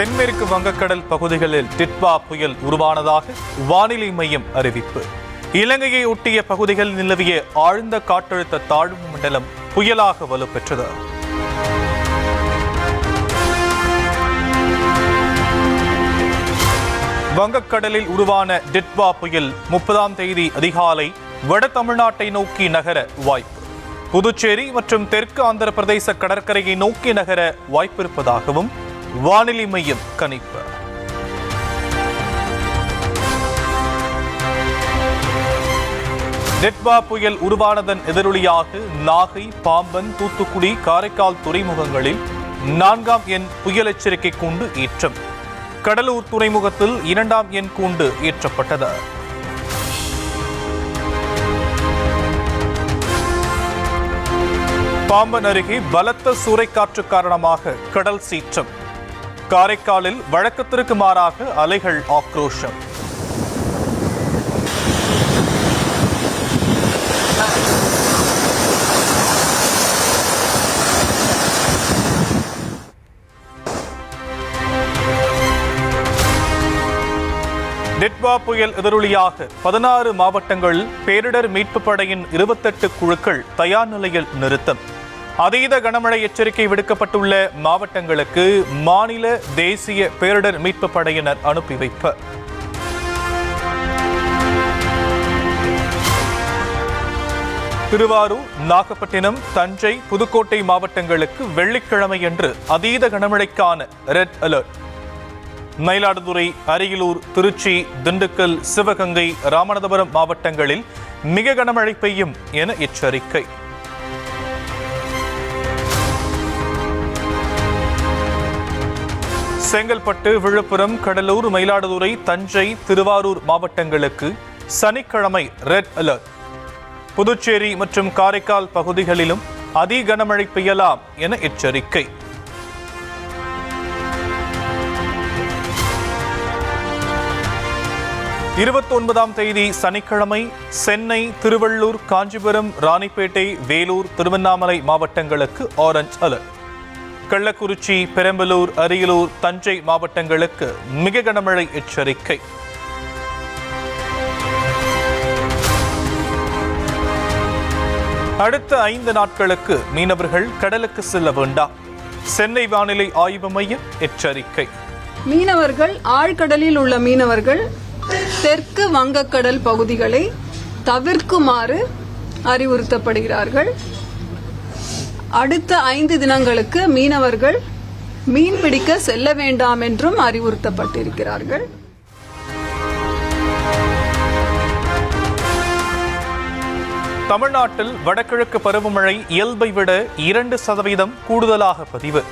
தென்மேற்கு வங்கக்கடல் பகுதிகளில் டிட்வா புயல் உருவானதாக வானிலை மையம் அறிவிப்பு. இலங்கையை ஒட்டிய பகுதிகளில் நிலவிய ஆழ்ந்த காற்றழுத்த தாழ்வு மண்டலம் புயலாக வலுப்பெற்றது. வங்கக்கடலில் உருவான டிட்வா புயல் 30ஆம் தேதி அதிகாலை வட தமிழ்நாட்டை நோக்கி நகர வாய்ப்பு. புதுச்சேரி மற்றும் தெற்கு ஆந்திர பிரதேச கடற்கரையை நோக்கி நகர வாய்ப்பிருப்பதாகவும் வானிலை மையம் கணிப்பு. டிட்வா புயல் உருவானதன் எதிரொலியாக நாகை, பாம்பன், தூத்துக்குடி, காரைக்கால் துறைமுகங்களில் 4ஆம் எண் புயல் எச்சரிக்கை கூண்டு ஏற்றம். கடலூர் துறைமுகத்தில் 2ஆம் எண் கூண்டு ஏற்றப்பட்டது. பாம்பன் அருகே பலத்த சூறைக்காற்று காரணமாக கடல் சீற்றம். காரைக்காலில் வழக்கத்திற்கு மாறாக அலைகள் ஆக்ரோஷம். டிட்வா புயல் எதிரொலியாக 16 மாவட்டங்கள் பேரிடர் மீட்பு படையின் 28 குழுக்கள் தயார் நிலையில் நிறுத்தம். அதீத கனமழை எச்சரிக்கை விடுக்கப்பட்டுள்ள மாவட்டங்களுக்கு மாநில தேசிய பேரிடர் மீட்பு படையினர் அனுப்பி வைப்பு. திருவாரூர், நாகப்பட்டினம், தஞ்சை, புதுக்கோட்டை மாவட்டங்களுக்கு வெள்ளிக்கிழமையன்று அதீத கனமழைக்கான ரெட் அலர்ட். மயிலாடுதுறை, அரியலூர், திருச்சி, திண்டுக்கல், சிவகங்கை, ராமநாதபுரம் மாவட்டங்களில் மிக கனமழை பெய்யும் என எச்சரிக்கை. செங்கல்பட்டு, விழுப்புரம், கடலூர், மயிலாடுதுறை, தஞ்சை, திருவாரூர் மாவட்டங்களுக்கு சனிக்கிழமை ரெட் அலர்ட். புதுச்சேரி மற்றும் காரைக்கால் பகுதிகளிலும் அதி கனமழை பெய்யலாம் என எச்சரிக்கை. இருபத்தொன்பதாம் தேதி சனிக்கிழமை சென்னை, திருவள்ளூர், காஞ்சிபுரம், ராணிப்பேட்டை, வேலூர், திருவண்ணாமலை மாவட்டங்களுக்கு ஆரஞ்ச் அலர்ட். கள்ளக்குறிச்சி, பெரம்பலூர், அரியலூர், தஞ்சை மாவட்டங்களுக்கு மிக கனமழை எச்சரிக்கை. அடுத்த 5 நாட்களுக்கு மீனவர்கள் கடலுக்கு செல்ல வேண்டாம். சென்னை வானிலை ஆய்வு மையம் எச்சரிக்கை. மீனவர்கள், ஆழ்கடலில் உள்ள மீனவர்கள் தெற்கு வங்கக்கடல் பகுதிகளை தவிர்க்குமாறு அறிவுறுத்தப்படுகிறார்கள். அடுத்த 5 தினங்களுக்கு மீனவர்கள் மீன் பிடிக்க செல்ல வேண்டாம் என்றும் அறிவுறுத்தப்பட்டிருக்கிறார்கள். தமிழ்நாட்டில் வடகிழக்கு பருவமழை இயல்பை விட 2% கூடுதலாக பதிவு.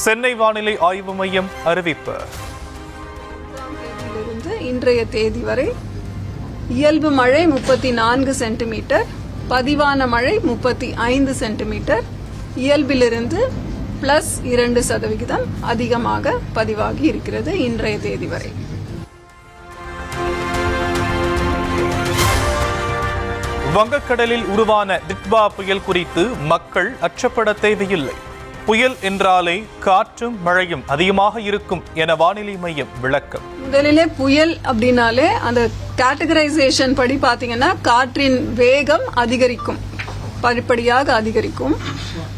சென்னை வானிலை ஆய்வு மையம் அறிவிப்பு. இன்றைய தேதி வரை இயல்பு மழை 34 சென்டிமீட்டர், பதிவான மழை 35 சென்டிமீட்டர், இயல்பிலிருந்து +2% அதிகமாக பதிவாகி இருக்கிறது. இன்றைய தேதி வரை வங்கக்கடலில் உருவான டிட்வா புயல் குறித்து மக்கள் அச்சப்பட தேவையில்லை. புயல் என்றாலே காற்றும் மழையும் அதிகமாக இருக்கும் என வானிலை மையம் விளக்கம். முதலிலே புயல் அப்படின்னாலே அந்த கேட்டகரைசேஷன் படி பாத்தீங்கன்னா காற்றின் வேகம் அதிகரிக்கும், படிப்படியாக அதிகரிக்கும்.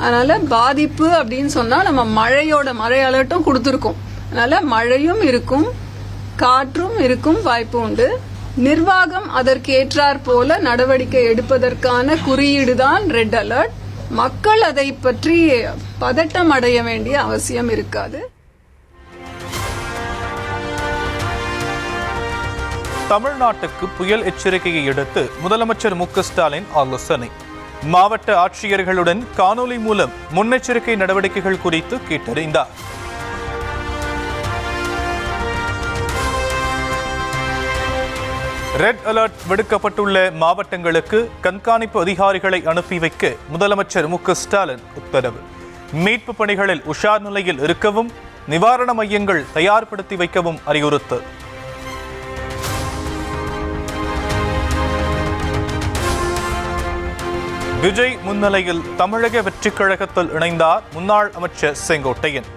அதனால பாதிப்பு அப்படின்னு சொன்னா நம்ம மழை அலர்ட்டும் கொடுத்துருக்கோம். அதனால மழையும் இருக்கும், காற்றும் இருக்கும் வாய்ப்பு உண்டு. நிர்வாகம் அதற்கு ஏற்றாற் போல நடவடிக்கை எடுப்பதற்கான குறியீடுதான் ரெட் அலர்ட். மக்கள் அதை பற்றி பதட்டம் அடைய வேண்டிய அவசியம் இருக்காது. தமிழ்நாட்டுக்கு புயல் எச்சரிக்கையை அடுத்து முதலமைச்சர் மு.க. ஸ்டாலின் ஆலோசனை. மாவட்ட ஆட்சியர்களுடன் காணொலி மூலம் முன்னெச்சரிக்கை நடவடிக்கைகள் குறித்து கேட்டறிந்தார். ரெட் அலர்ட் விடுக்கப்பட்டுள்ள மாவட்டங்களுக்கு கண்காணிப்பு அதிகாரிகளை அனுப்பி வைக்க முதலமைச்சர் மு.க. ஸ்டாலின் உத்தரவு. மீட்பு பணிகளில் உஷார் நிலையில் இருக்கவும், நிவாரண மையங்கள் தயார்படுத்தி வைக்கவும் அறிவுறுத்தல். விஜய் முன்னிலையில் தமிழக வெற்றிக் கழகத்தில் இணைந்தார் முன்னாள் அமைச்சர் செங்கோட்டையன்.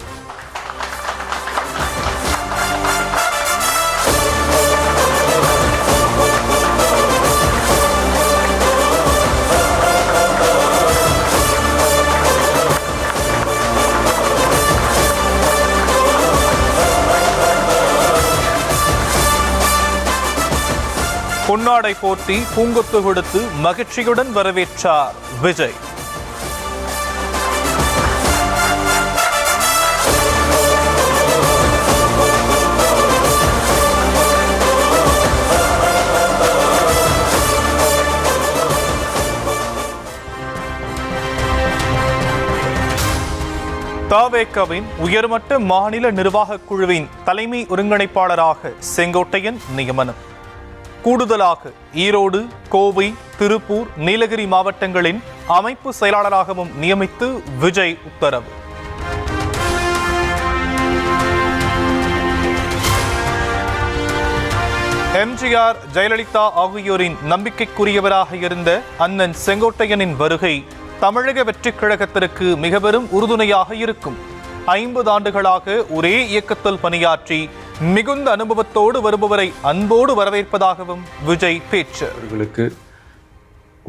பொன்னாடை போர்த்தி பூங்கொத்து கொடுத்து மகிழ்ச்சியுடன் வரவேற்றார் விஜய். தவேகவின் உயர்மட்ட மாநில நிர்வாகக் குழுவின் தலைமை ஒருங்கிணைப்பாளராக செங்கோட்டையன் நியமனம். கூடுதலாக ஈரோடு, கோவை, திருப்பூர், நீலகிரி மாவட்டங்களின் அமைப்பு செயலாளராகவும் நியமித்து விஜய் உத்தரவு. எம்ஜிஆர், ஜெயலலிதா ஆகியோரின் நம்பிக்கைக்குரியவராக இருந்த அண்ணன் செங்கோட்டையனின் வருகை தமிழக வெற்றிக் கழகத்திற்கு மிக பெரும் உறுதுணையாக இருக்கும். 50 ஆண்டுகளாக ஒரே இயக்கத்தில் பணியாற்றி மிகுந்த அனுபவத்தோடு வருபவரை அன்போடு வரவேற்பதாகவும் விஜய் பேச்சு. அவர்களுக்கு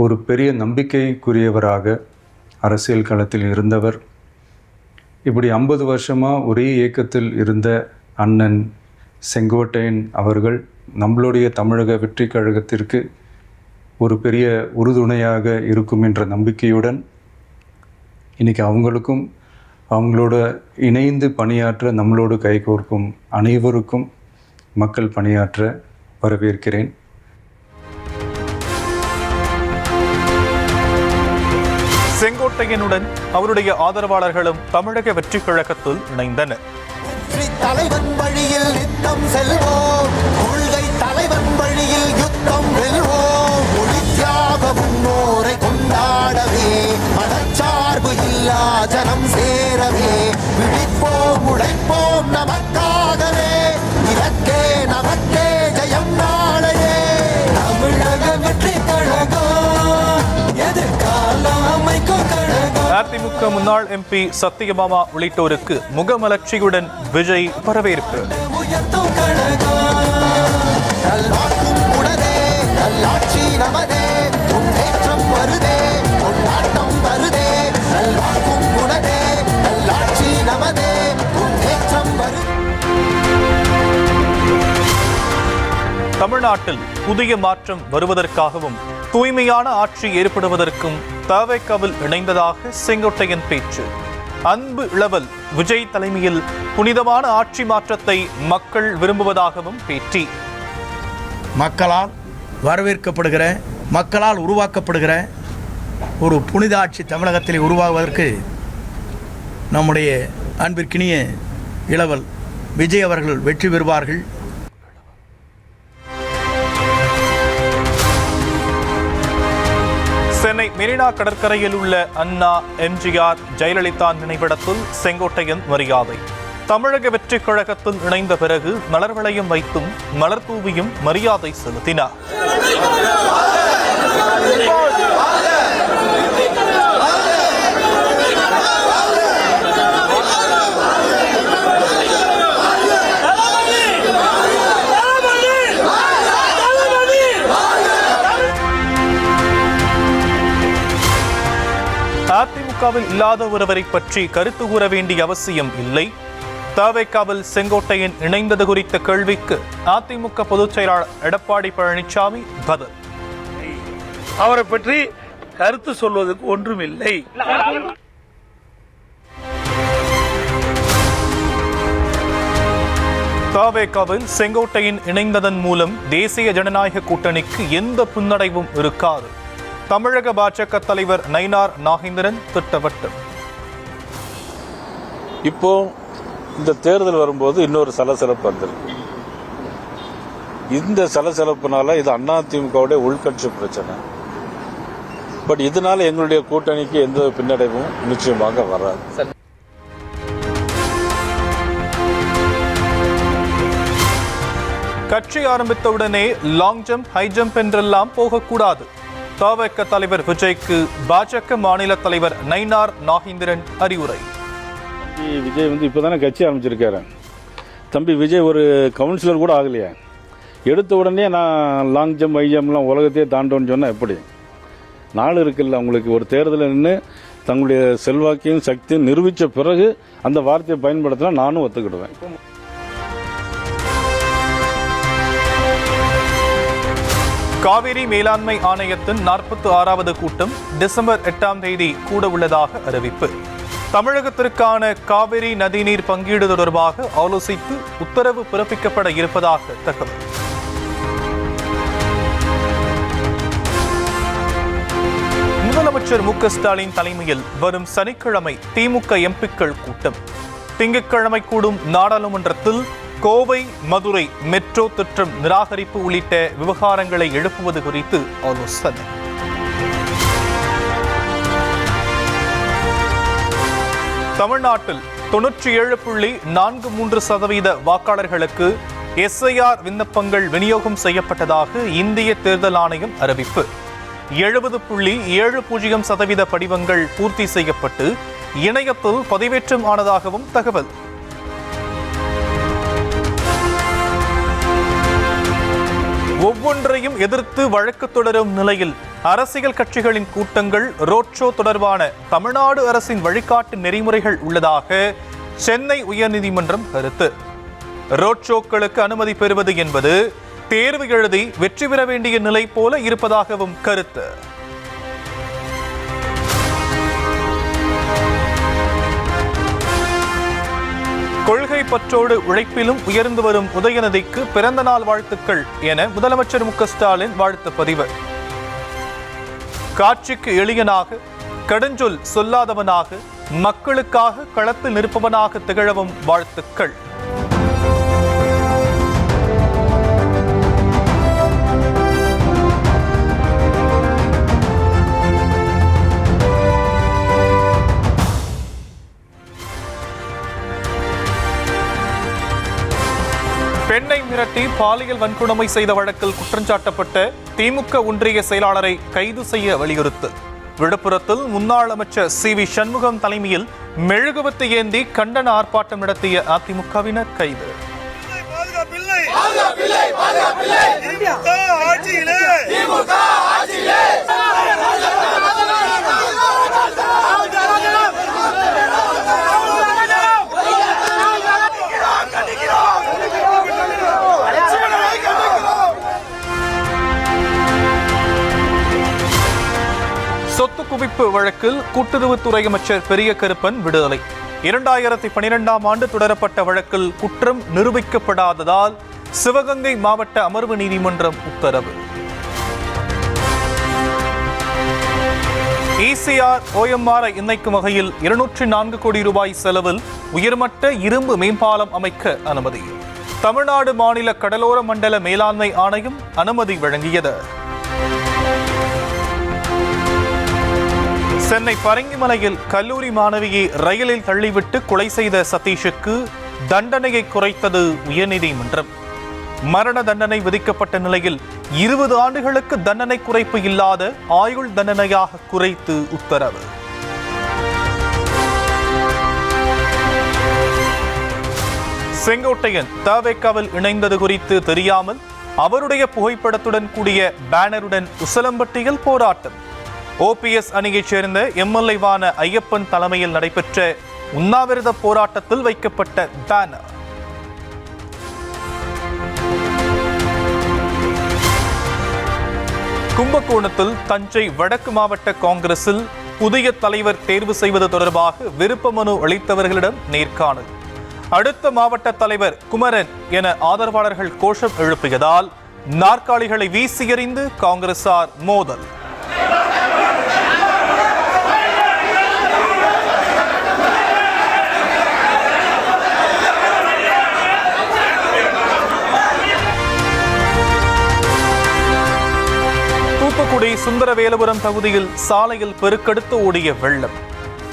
ஒரு பெரிய நம்பிக்கைக்குரியவராக அரசியல் களத்தில் இருந்தவர். இப்படி 50 வருஷமாக ஒரே இயக்கத்தில் இருந்த அண்ணன் செங்கோட்டையன் அவர்கள் நம்மளுடைய தமிழக வெற்றிக் கழகத்திற்கு ஒரு பெரிய உறுதுணையாக இருக்கும் என்ற நம்பிக்கையுடன் இன்றைக்கி அவங்களுக்கும் அவங்களோட இணைந்து பணியாற்ற நம்மளோடு கைகோர்க்கும் அனைவருக்கும் மக்கள் பணியாற்ற வரவேற்கிறேன். செங்கோட்டையனுடன் அவருடைய ஆதரவாளர்களும் தமிழக வெற்றிக் கழகத்தில் இணைந்தனர். தலைவன் வழியில் நித்தம் செல்வோம், கொள்கை தலைவன் வழியில் யுத்தம் வெல்வோம், ஒளித்தியாக முன்னோரை கொண்டாடவே, மதச்சார்பு இல்லா ஜனம் சேரவே, விழிப்போம் உழைப்போம் நமக்காகவே, இலக்கே நமக்கே ஜெயம் நாளையே. தமிழக வெற்றி கழகம் எதிர்காலம் அமைக்கும் கழகம். அதிமுக முன்னாள் எம்பி சத்தியபாமா உள்ளிட்டோருக்கு முகமலர்ச்சியுடன் விஜய் வரவேற்பு. தமிழ்நாட்டில் புதிய மாற்றம் வருவதற்காகவும் தூய்மையான ஆட்சி ஏற்படுவதற்கும் தவேகவில் இணைந்ததாக செங்கோட்டையன் பேச்சு. அன்பு இளவல் விஜய் தலைமையில் புனிதமான ஆட்சி மாற்றத்தை மக்கள் விரும்புவதாகவும் பேட்டி. மக்களால் வரவேற்கப்படுகிற, மக்களால் உருவாக்கப்படுகிற ஒரு புனித ஆட்சி தமிழகத்தில் உருவாகுவதற்கு நம்முடைய அன்பிற்கினிய இளவல் விஜய் அவர்கள் வெற்றி பெறுவார்கள். சென்னை மெரினா கடற்கரையில் உள்ள அண்ணா, எம்ஜிஆர், ஜெயலலிதா நினைவிடத்தில் செங்கோட்டையன் மரியாதை. தமிழக வெற்றிக் கழகத்தில் இணைந்த பிறகு மலர் வளையம் வைத்தும் மலர் தூவியும் மரியாதை செலுத்தினார். அதிமுகவில் இல்லாத ஒருவரை பற்றி கருத்து கூற வேண்டிய அவசியம் இல்லை. தவேகவில் செங்கோட்டையன் இணைந்தது குறித்த கேள்விக்கு அதிமுக பொதுச் செயலாளர் எடப்பாடி பழனிசாமி பதில். அவரை பற்றி கருத்து சொல்வதற்கு ஒன்றுமில்லை. தவேகவில் செங்கோட்டையன் இணைந்ததன் மூலம் தேசிய ஜனநாயக கூட்டணிக்கு எந்த பின்னடைவும் இருக்காது. தமிழக பாஜக தலைவர் நயினார் நாகேந்திரன் திட்டவட்டம். இப்போ இந்த தேர்தல் வரும்போது இன்னொரு சலசலப்பு வந்திருக்கு. இந்த சலசலப்புனால இது அதிமுகவுடைய உள்கட்சி பிரச்சனை. பட் இதனால எங்களுடைய கூட்டணிக்கு எந்த பின்னடைவும் நிச்சயமாக வராது. கட்சி ஆரம்பித்தவுடனே லாங் ஜம்ப், ஹை ஜம்ப் என்றெல்லாம் போகக்கூடாது. தவேக தலைவர் விஜய்க்கு பாஜக மாநில தலைவர் நயினார் நாகேந்திரன் அறிவுரை. விஜய் இப்பதானே கட்சி ஆரம்பிச்சிருக்காரு. தம்பி விஜய் ஒரு கவுன்சிலர் கூட ஆகலையா? எடுத்த உடனே நான் லாங் ஜம்ப், ஹை ஜம்ப்லாம் உலகத்தையே தாண்டோன்னு சொன்னால் எப்படி? நாள் இருக்குல்ல உங்களுக்கு. ஒரு தேர்தலில் நின்று தங்களுடைய செல்வாக்கையும் சக்தியும் நிரூபித்த பிறகு அந்த வார்த்தையை பயன்படுத்தினா நானும் ஒத்துக்கிடுவேன். காவிரி மேலாண்மை ஆணையத்தின் 46வது கூட்டம் டிசம்பர் 8ஆம் தேதி கூட உள்ளதாக அறிவிப்பு. தமிழகத்திற்கான காவிரி நதிநீர் பங்கீடு தொடர்பாக ஆலோசித்து உத்தரவு பிறப்பிக்கப்பட இருப்பதாக தகவல். முதலமைச்சர் மு.க.ஸ்டாலின் தலைமையில் வரும் சனிக்கிழமை திமுக எம்பிக்கள் கூட்டம். திங்கட்கிழமை கூடும் நாடாளுமன்றத்தில் கோவை மதுரை மெட்ரோ திட்டம் நிராகரிப்பு உள்ளிட்ட விவகாரங்களை எழுப்புவது குறித்து ஆலோசனை. தமிழ்நாட்டில் 97.43% வாக்காளர்களுக்கு எஸ்ஐஆர் விண்ணப்பங்கள் விநியோகம் செய்யப்பட்டதாக இந்திய தேர்தல் ஆணையம் அறிவிப்பு. 70.70% படிவங்கள் பூர்த்தி செய்யப்பட்டு இணையத்தில் பதிவேற்றம் ஆனதாகவும் தகவல். ஒவ்வொன்றையும் எதிர்த்து வழக்கு தொடரும் நிலையில் அரசியல் கட்சிகளின் கூட்டங்கள் ரோட் ஷோ தொடர்பான தமிழ்நாடு அரசின் வழிகாட்டு நெறிமுறைகள் உள்ளதாக சென்னை உயர்நீதிமன்றம் கருத்து. ரோட் ஷோக்களுக்கு அனுமதி பெறுவது என்பது தேர்வு எழுதி வெற்றி பெற வேண்டிய நிலை போல இருப்பதாகவும் கருத்து. கொள்கை பற்றோடு உழைப்பிலும் உயர்ந்து வரும் உதயநிதிக்கு பிறந்த நாள் வாழ்த்துக்கள் என முதலமைச்சர் மு.க.ஸ்டாலின் வாழ்த்து பதிவு. காட்சிக்கு எளியனாக, கடுஞ்சொல் சொல்லாதவனாக, மக்களுக்காக களத்தில் நிற்பவனாக திகழவும் வாழ்த்துக்கள். பெண்ணை மிரட்டி பாலியல் வன்கொடுமை செய்த வழக்கில் குற்றஞ்சாட்டப்பட்ட திமுக ஒன்றிய செயலாளரை கைது செய்ய வலியுறுத்தல். விழுப்புரத்தில் முன்னாள் அமைச்சர் சி.வி. சண்முகம் தலைமையில் மெழுகுவர்த்தி ஏந்தி கண்டன ஆர்ப்பாட்டம் நடத்திய அதிமுகவினர் கைது. சொத்து குவிப்பு வழக்கில் கூட்டுறவுத்துறை அமைச்சர் பெரிய கருப்பன் விடுதலை. 2012ஆம் ஆண்டு தொடரப்பட்ட வழக்கில் குற்றம் நிரூபிக்கப்படாததால் சிவகங்கை மாவட்ட அமர்வு நீதிமன்றம் உத்தரவு. ECR OMR இணைக்கும் வகையில் 204 கோடி ரூபாய் செலவில் உயர்மட்ட இரும்பு மேம்பாலம் அமைக்க அனுமதி. தமிழ்நாடு மாநில கடலோர மண்டல மேலாண்மை ஆணையம் அனுமதி வழங்கியது. சென்னை பரங்கிமலையில் கல்லூரி மாணவியை ரயிலில் தள்ளிவிட்டு கொலை செய்த சதீஷுக்கு தண்டனையை குறைத்தது உயர்நீதிமன்றம். மரண தண்டனை விதிக்கப்பட்ட நிலையில் 20 ஆண்டுகளுக்கு தண்டனை குறைப்பு இல்லாத ஆயுள் தண்டனையாக குறைத்து உத்தரவு. செங்கோட்டையன் தவேகாவில் இணைந்தது குறித்து தெரியாமல் அவருடைய புகைப்படத்துடன் கூடிய பேனருடன் உசிலம்பட்டியில் போராட்டம். OPS அணியைச் சேர்ந்த MLA-வான ஐயப்பன் தலைமையில் நடைபெற்ற உண்ணாவிரத போராட்டத்தில் வைக்கப்பட்ட பேனர். கும்பகோணத்தில் தஞ்சை வடக்கு மாவட்ட காங்கிரஸில் புதிய தலைவர் தேர்வு செய்வது தொடர்பாக விருப்ப மனு அளித்தவர்களிடம் நேர்காணல். அடுத்த மாவட்ட தலைவர் குமரன் என ஆதரவாளர்கள் கோஷம் எழுப்பியதால் நாற்காலிகளை வீசி எறிந்து காங்கிரசார் மோதல். தூத்துக்குடி சுந்தரவேலபுரம் பகுதியில் சாலையில் பெருக்கெடுத்து ஓடிய வெள்ளம்.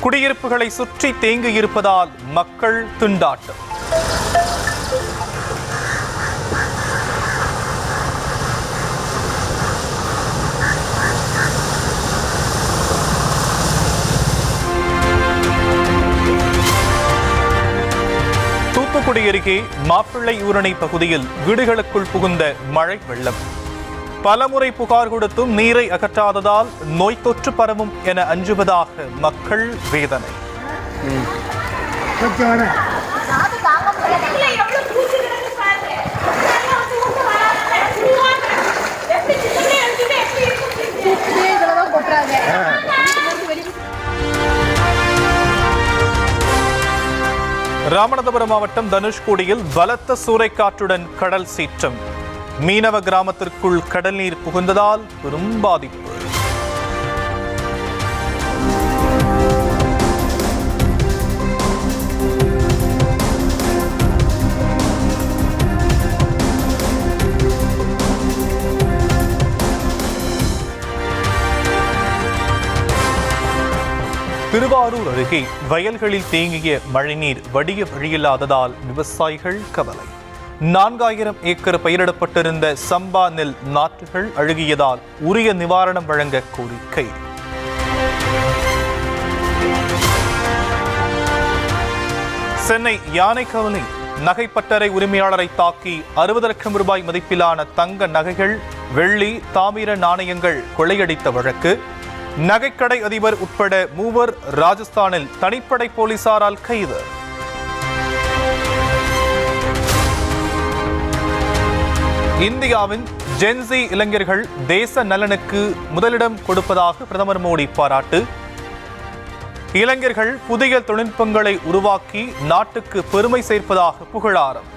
குடியிருப்புகளை சுற்றி தேங்கியிருப்பதால் மக்கள் திண்டாட்டம். தூத்துக்குடி அருகே மாப்பிள்ளை ஊரணி பகுதியில் வீடுகளுக்குள் புகுந்த மழை வெள்ளம். பலமுறை புகார் கொடுத்தும் நீரை அகற்றாததால் நோய் தொற்று பரவும் என அஞ்சுவதாக மக்கள் வேதனை. ராமநாதபுரம் மாவட்டம் தனுஷ்கோடியில் பலத்த சூறைக்காற்றுடன் கடல் சீற்றம். மீனவ கிராமத்திற்குள் கடல் நீர் புகுந்ததால் பெரும் பாதிப்பு. திருவாரூர் அருகே வயல்களில் தேங்கிய மழைநீர் வடிய வழியில்லாததால் விவசாயிகள் கவலை. 4000 ஏக்கர் பயிரிடப்பட்டிருந்த சம்பா நெல் நாற்றுகள் அழுகியதால் உரிய நிவாரணம் வழங்க கோரிக்கை. சென்னை யானைக்கவலை நகைப்பட்டறை உரிமையாளரை தாக்கி 60 லட்சம் ரூபாய் மதிப்பிலான தங்க நகைகள், வெள்ளி, தாமிர நாணயங்கள் கொள்ளையடித்த வழக்கு. நகைக்கடை அதிபர் உட்பட 3 ராஜஸ்தானில் தனிப்படை போலீசாரால் கைது. இந்தியாவின் ஜென்சி இளைஞர்கள் தேச நலனுக்கு முதலிடம் கொடுப்பதாக பிரதமர் மோடி பாராட்டு. இளைஞர்கள் புதிய தொழில்நுட்பங்களை உருவாக்கி நாட்டுக்கு பெருமை சேர்ப்பதாக புகழாரம்.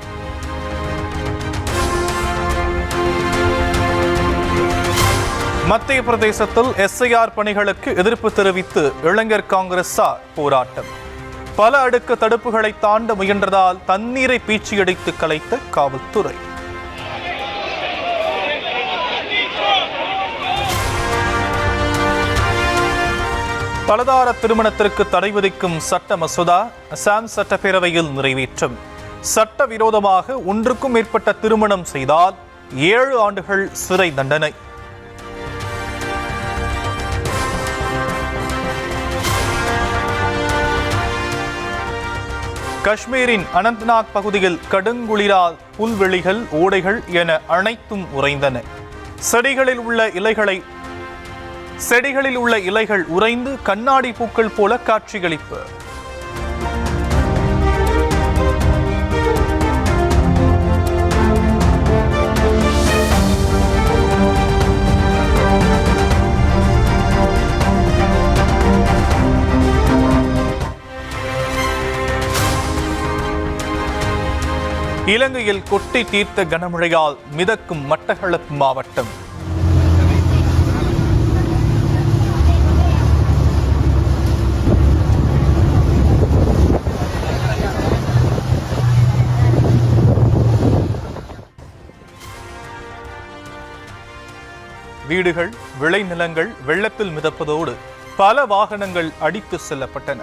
மத்திய பிரதேசத்தில் SIR பணிகளுக்கு எதிர்ப்பு தெரிவித்து இளைஞர் காங்கிரசார் போராட்டம். பல அடுக்கு தடுப்புகளை தாண்ட முயன்றதால் தண்ணீரை பீச்சியடித்து கலைத்த காவல்துறை. பலதார திருமணத்திற்கு தடை விதிக்கும் சட்ட மசோதா அசாம் சட்டப்பேரவையில் நிறைவேற்றம். சட்டவிரோதமாக ஒன்றுக்கும் மேற்பட்ட திருமணம் செய்தால் 7 ஆண்டுகள் சிறை தண்டனை. காஷ்மீரின் அனந்த்நாக் பகுதியில் கடுங்குளிரால் புல்வெளிகள், ஓடைகள் என அனைத்தும் உறைந்தன. செடிகளில் உள்ள இலைகள் உறைந்து கண்ணாடி பூக்கள் போல காட்சியளிப்பு. இலங்கையில் கொட்டி தீர்த்த கனமழையால் மிதக்கும் மட்டக்களப்பு மாவட்டம். வீடுகள், விளைநிலங்கள் வெள்ளத்தில் மிதப்பதோடு பல வாகனங்கள் அடித்து செல்லப்பட்டன.